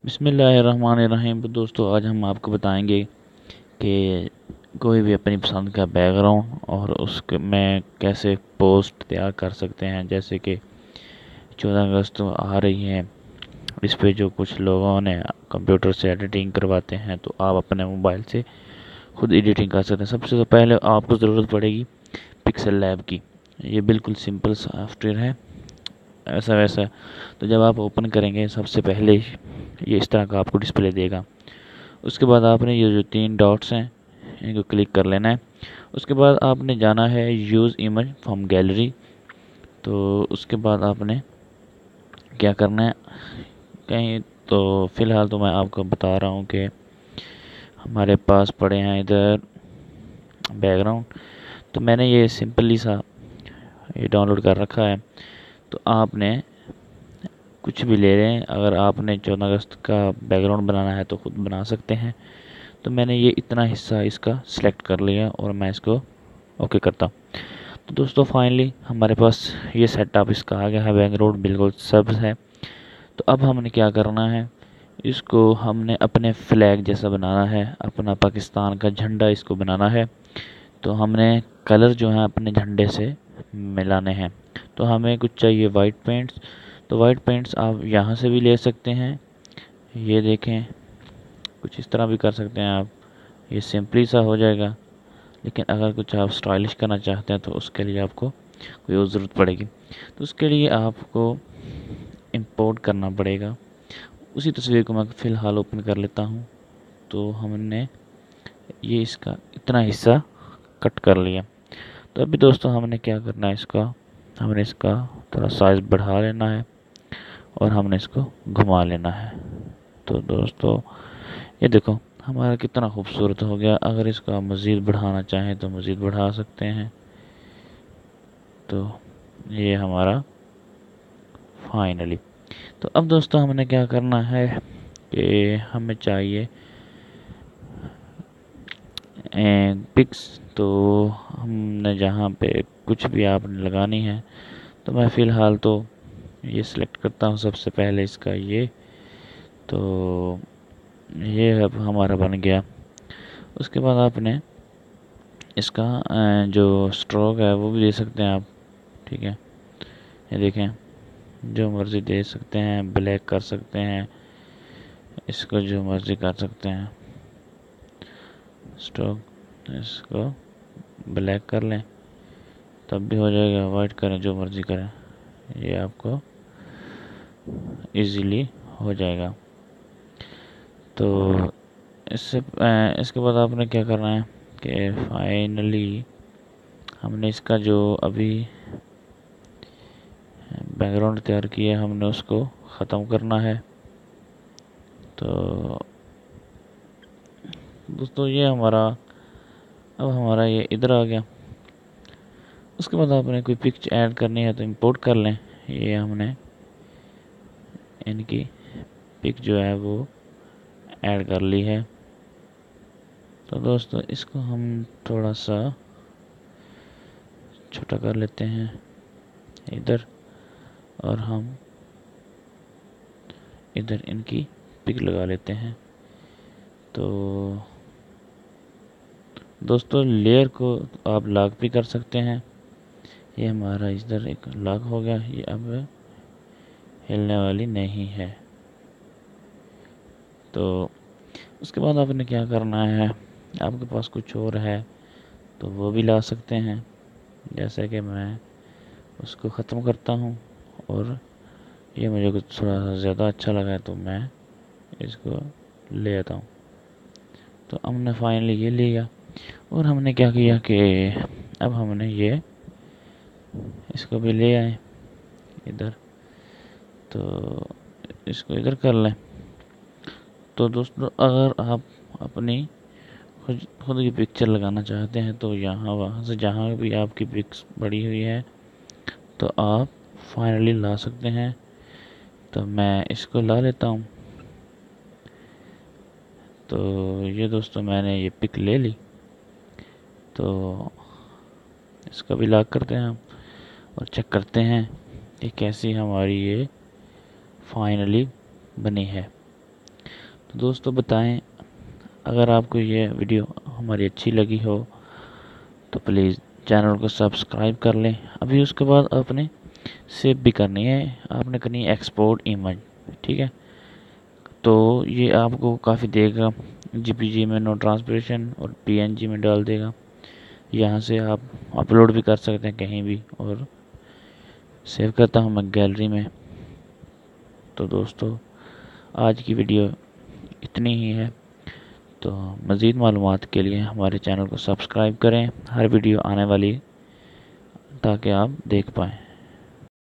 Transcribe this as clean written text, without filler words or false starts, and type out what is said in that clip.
बिस्मिल्लाहिर्रहमानिर्रहीम। तो दोस्तों आज हम आपको बताएंगे कि कोई भी अपनी पसंद का बैकग्राउंड और उसके में कैसे पोस्ट तैयार कर सकते हैं। जैसे कि 14 अगस्त आ रही है, इस पे जो कुछ लोगों ने कंप्यूटर से एडिटिंग करवाते हैं, तो आप अपने मोबाइल से खुद एडिटिंग कर सकते हैं। सबसे तो पहले आपको ज़रूरत पड़ेगी पिक्सल लैब की। ये बिल्कुल सिंपल सॉफ्टवेयर है, ऐसा वैसा। तो जब आप ओपन करेंगे सबसे पहले ये इस तरह का आपको डिस्प्ले देगा। उसके बाद आपने ये जो 3 डॉट्स हैं इनको क्लिक कर लेना है। उसके बाद आपने जाना है यूज़ इमेज फ्रॉम गैलरी। तो उसके बाद आपने क्या करना है कहीं, तो फ़िलहाल तो मैं आपको बता रहा हूँ कि हमारे पास पड़े हैं इधर बैकग्राउंड। तो मैंने ये सिंपली सा ये डाउनलोड कर रखा है। तो आपने कुछ भी ले रहे हैं, अगर आपने 14 अगस्त का बैकग्राउंड बनाना है तो खुद बना सकते हैं। तो मैंने ये इतना हिस्सा इसका सिलेक्ट कर लिया और मैं इसको ओके करता हूँ। तो दोस्तों फाइनली हमारे पास ये सेटअप इसका आ गया है, बैकग्राउंड बिल्कुल सब है। तो अब हमने क्या करना है, इसको हमने अपने फ्लैग जैसा बनाना है, अपना पाकिस्तान का झंडा इसको बनाना है। तो हमने कलर जो है अपने झंडे से मिलाने हैं। तो हमें कुछ चाहिए वाइट पेंट्स। तो वाइट पेंट्स आप यहाँ से भी ले सकते हैं, ये देखें, कुछ इस तरह भी कर सकते हैं आप, ये सिंपली सा हो जाएगा। लेकिन अगर कुछ आप स्टाइलिश करना चाहते हैं तो उसके लिए आपको कोई और ज़रूरत पड़ेगी। तो उसके लिए आपको इंपोर्ट करना पड़ेगा। उसी तस्वीर को मैं फ़िलहाल ओपन कर लेता हूँ। तो हमने ये इसका इतना हिस्सा कट कर लिया। तो अभी दोस्तों हमने क्या करना है, हमने इसका थोड़ा साइज़ बढ़ा लेना है और हमने इसको घुमा लेना है। तो दोस्तों ये देखो हमारा कितना खूबसूरत हो गया। अगर इसका मज़ीद बढ़ाना चाहें तो मज़ीद बढ़ा सकते हैं। तो ये हमारा फाइनली। तो अब दोस्तों हमने क्या करना है कि हमें चाहिए पिक्स। तो हमने जहाँ पे कुछ भी आपने लगानी है, तो मैं फ़िलहाल तो ये सिलेक्ट करता हूँ सबसे पहले इसका ये। तो ये अब हमारा बन गया। उसके बाद आपने इसका जो स्ट्रोक है वो भी दे सकते हैं आप, ठीक है। ये देखें, जो मर्ज़ी दे सकते हैं, ब्लैक कर सकते हैं, इसको जो मर्ज़ी कर सकते हैं। स्ट्रोक इसको ब्लैक कर लें तब भी हो जाएगा, वाइट करें, जो मर्ज़ी करें, ये आपको इजीली हो जाएगा। तो इसके बाद आपने क्या करना है कि फाइनली हमने इसका जो अभी बैकग्राउंड तैयार किया हमने उसको ख़त्म करना है। तो दोस्तों ये हमारा ये इधर आ गया। उसके बाद आपने कोई पिक्च ऐड करनी है तो इंपोर्ट कर लें। ये हमने इनकी पिक जो है वो ऐड कर ली है। तो दोस्तों इसको हम थोड़ा सा छोटा कर लेते हैं इधर, और हम इधर इनकी पिक लगा लेते हैं। तो दोस्तों लेयर को आप लॉक भी कर सकते हैं। ये हमारा इधर एक लॉक हो गया, ये अब हिलने वाली नहीं है। तो उसके बाद आपने क्या करना है, आपके पास कुछ और है तो वो भी ला सकते हैं। जैसे कि मैं उसको ख़त्म करता हूँ और ये मुझे कुछ थोड़ा सा ज़्यादा अच्छा लगा है तो मैं इसको ले आता हूँ। तो हमने फाइनली ये लिया और हमने क्या किया कि अब हमने ये इसको भी ले आए इधर। तो इसको इधर कर लें। तो दोस्तों अगर आप अपनी खुद की पिक्चर लगाना चाहते हैं तो यहाँ वहाँ से जहाँ भी आपकी पिक्स पड़ी हुई है तो आप फाइनली ला सकते हैं। तो मैं इसको ला लेता हूँ। तो ये दोस्तों मैंने ये पिक ले ली। तो इसका भी लॉक करते हैं हम और चेक करते हैं कि कैसी हमारी ये फाइनली बनी है। तो दोस्तों बताएं, अगर आपको ये वीडियो हमारी अच्छी लगी हो तो प्लीज़ चैनल को सब्सक्राइब कर लें। अभी उसके बाद आपने सेव भी करनी है, आपने करनी है एक्सपोर्ट इमेज, ठीक है। तो ये आपको काफ़ी देगा, जीपीजी में नो ट्रांसपरेशन और पीएनजी में डाल देगा। यहाँ से आप अपलोड भी कर सकते हैं कहीं भी, और सेव करता हूँ मैं गैलरी में। तो दोस्तों आज की वीडियो इतनी ही है। तो मज़ीद मालूमात के लिए हमारे चैनल को सब्सक्राइब करें, हर वीडियो आने वाली ताकि आप देख पाएँ।